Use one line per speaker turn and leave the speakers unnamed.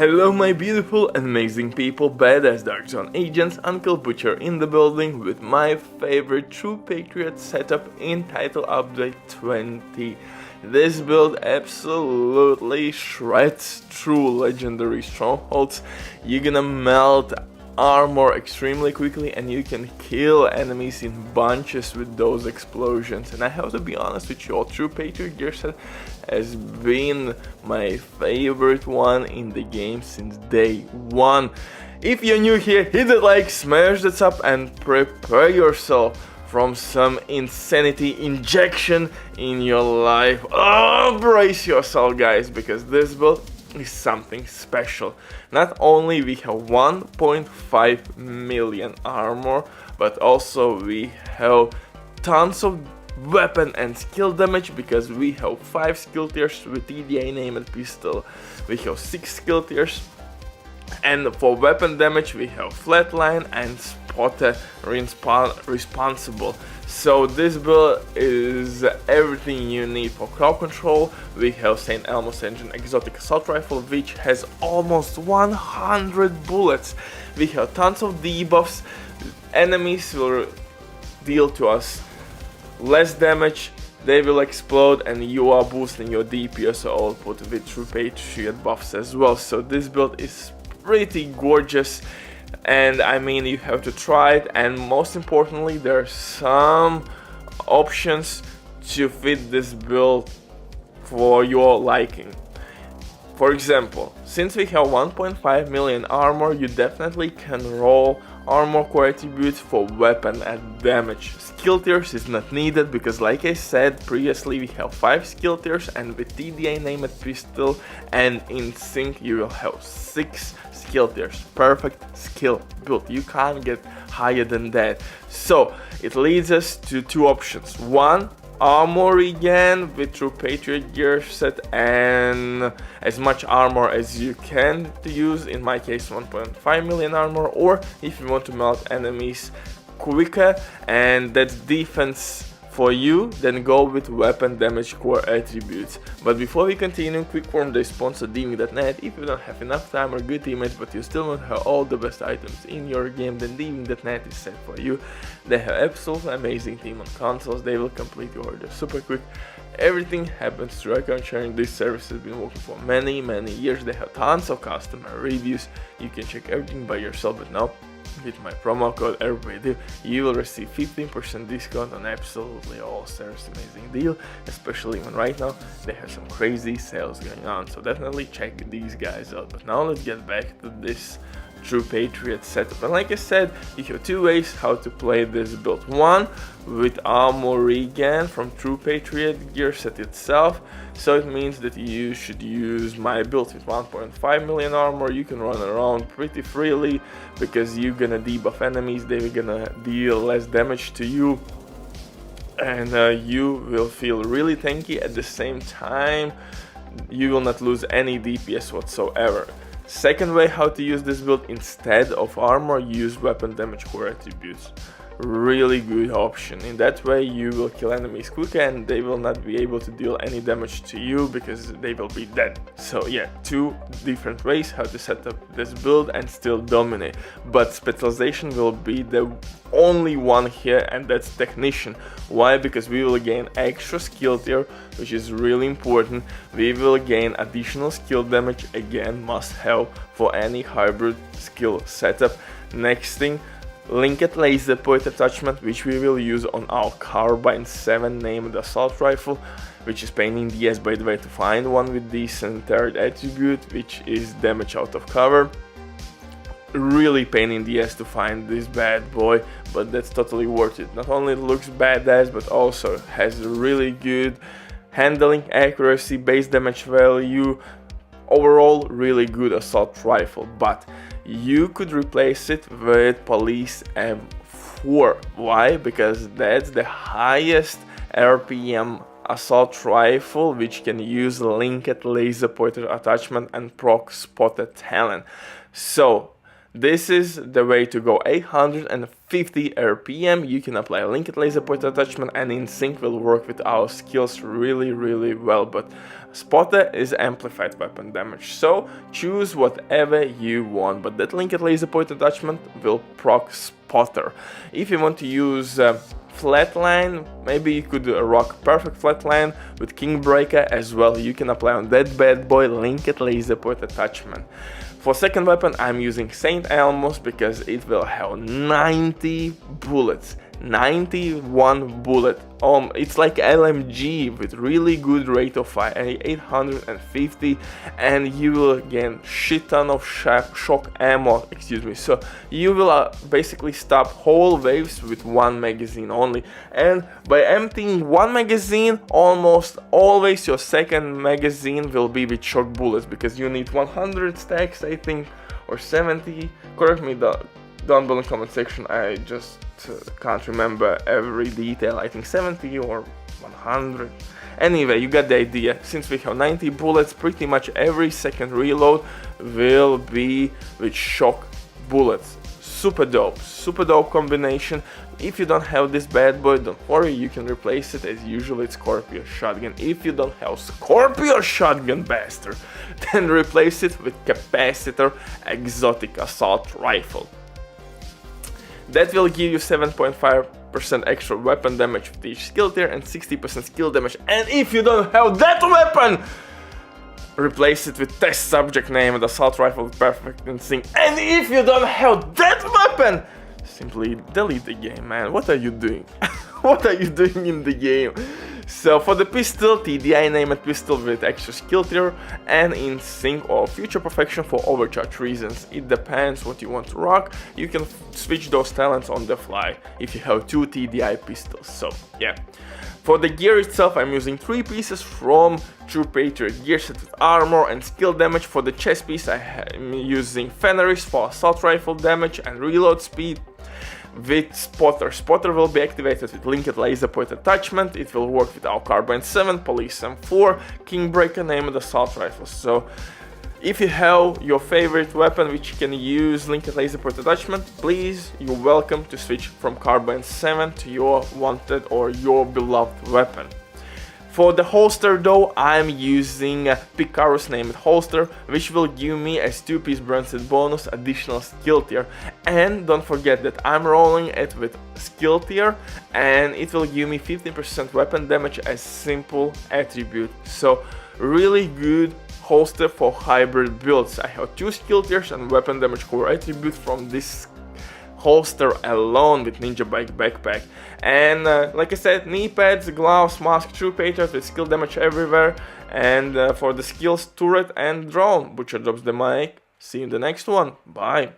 Hello my beautiful and amazing people, badass Dark Zone agents, Uncle Butcher in the building with my favorite true Patriot setup in Title Update 20. This build absolutely shreds through legendary strongholds. You're gonna melt armor extremely quickly and you can kill enemies in bunches with those explosions. And I have to be honest with you, true Patriot gear set has been my favorite one in the game since day one. If you're new here, hit the like, smash that up and prepare yourself from some insanity injection in your life. Oh, brace yourself guys, because this build is something special. Not only we have 1.5 million armor, but also we have tons of weapon and skill damage, because we have 5 skill tiers with TDA named pistol, we have 6 skill tiers, and for weapon damage we have flatline and spotter responsible. So this build is everything you need for crowd control. We have St. Elmo's Engine exotic assault rifle, which has almost 100 bullets. We have tons of debuffs. Enemies will deal to us less damage, they will explode, and you are boosting your DPS output with true Patriot buffs as well. So this build is pretty gorgeous, and I mean, you have to try it. And most importantly, there are some options to fit this build for your liking. For example, since we have 1.5 million armor, you definitely can roll armor core attributes for weapon and damage. Skill tiers is not needed, because like I said previously, we have 5 skill tiers, and with TDA named pistol and in sync you will have 6 skill tiers. Perfect skill build, you can't get higher than that. So it leads us to two options. One, armor regen with true Patriot gear set and as much armor as you can to use, in my case 1.5 million armor, or if you want to melt enemies quicker and that's defense for you, then go with weapon damage core attributes. But before we continue, quick from the sponsor Diving.net. If you don't have enough time or good teammates but you still don't have all the best items in your game, then Diving.net is set for you. They have absolutely amazing team on consoles, they will complete your order super quick. Everything happens through account sharing. This service has been working for many years. They have tons of customer reviews, you can check everything by yourself. But now with my promo code everybody, you will receive 15% discount on absolutely all service. Amazing deal, especially when right now they have some crazy sales going on, so definitely check these guys out. But now let's get back to this true Patriot setup. And like I said, you have two ways how to play this build. One, with armor regen from true Patriot gear set itself. So it means that you should use my build with 1.5 million armor. You can run around pretty freely, because you're gonna debuff enemies, they're gonna deal less damage to you, and you will feel really tanky. At the same time, you will not lose any DPS whatsoever. Second way how to use this build, instead of armor, use weapon damage core attributes. Really good option. In that way you will kill enemies quicker and they will not be able to deal any damage to you because they will be dead. So yeah, two different ways how to set up this build and still dominate. But specialization will be the only one here, and that's technician. Why? Because we will gain extra skill tier, which is really important. We will gain additional skill damage, again must have for any hybrid skill setup. Next thing, linked laser point attachment, which we will use on our carbine 7 named assault rifle, which is pain in the ass by the way to find one with decent third attribute, which is damage out of cover. Really pain in the ass to find this bad boy, but that's totally worth it. Not only it looks badass, but also has really good handling, accuracy, base damage value, overall really good assault rifle. But you could replace it with Police M4. Why? Because that's the highest RPM assault rifle, which can use linked laser pointer attachment and proc spotter talent. So this is the way to go. 850 50 RPM. You can apply a linked laser pointer attachment, and in sync will work with our skills really well. But spotter is amplified weapon damage, so choose whatever you want, but that linked laser pointer attachment will proc spotter. If you want to use flatline, maybe you could rock perfect flatline with Kingbreaker as well. You can apply on that bad boy linked laser point attachment. For second weapon, I'm using St. Elmo's because it will have 90 bullets. 91 bullet. It's like LMG with really good rate of fire, 850, and you will gain shit ton of shock ammo, so you will basically stop whole waves with one magazine only, and by emptying one magazine, almost always your second magazine will be with shock bullets, because you need 100 stacks, I think, or 70, correct me down below in the comment section. I just can't remember every detail. I think 70 or 100. Anyway, you got the idea. Since we have 90 bullets, pretty much every second reload will be with shock bullets. Super dope combination. If you don't have this bad boy, don't worry, you can replace it as usual with Scorpio shotgun. If you don't have Scorpio shotgun, bastard, then replace it with capacitor exotic assault rifle. That will give you 7.5% extra weapon damage with each skill tier and 60% skill damage. And if you don't have that weapon, replace it with test subject name and assault rifle with perfect in sync. And if you don't have that weapon, simply delete the game, man. What are you doing? What are you doing in the game? So for the pistol, TDI name it pistol with extra skill tier and in sync or future perfection for overcharge reasons. It depends what you want to rock. You can switch those talents on the fly if you have 2 TDI pistols. So yeah. For the gear itself, I'm using 3 pieces from True Patriot gear set with armor and skill damage. For the chest piece, I'm using Fenris for assault rifle damage and reload speed. With spotter. Spotter will be activated with linked laser point attachment. It will work with our Carbine 7, Police M4, Kingbreaker name and assault rifle. So if you have your favorite weapon which you can use linked laser point attachment, please, you're welcome to switch from Carbine 7 to your wanted or your beloved weapon. For the holster though, I'm using Picaro's named holster, which will give me a 2-piece branded bonus additional skill tier. And don't forget that I'm rolling it with skill tier, and it will give me 15% weapon damage as simple attribute. So really good holster for hybrid builds. I have 2 skill tiers and weapon damage core attribute from this holster alone with Ninja Bike backpack. And like I said, knee pads, gloves, mask, True Patriot with skill damage everywhere. And for the skills, turret and drone. Butcher drops the mic. See you in the next one. Bye.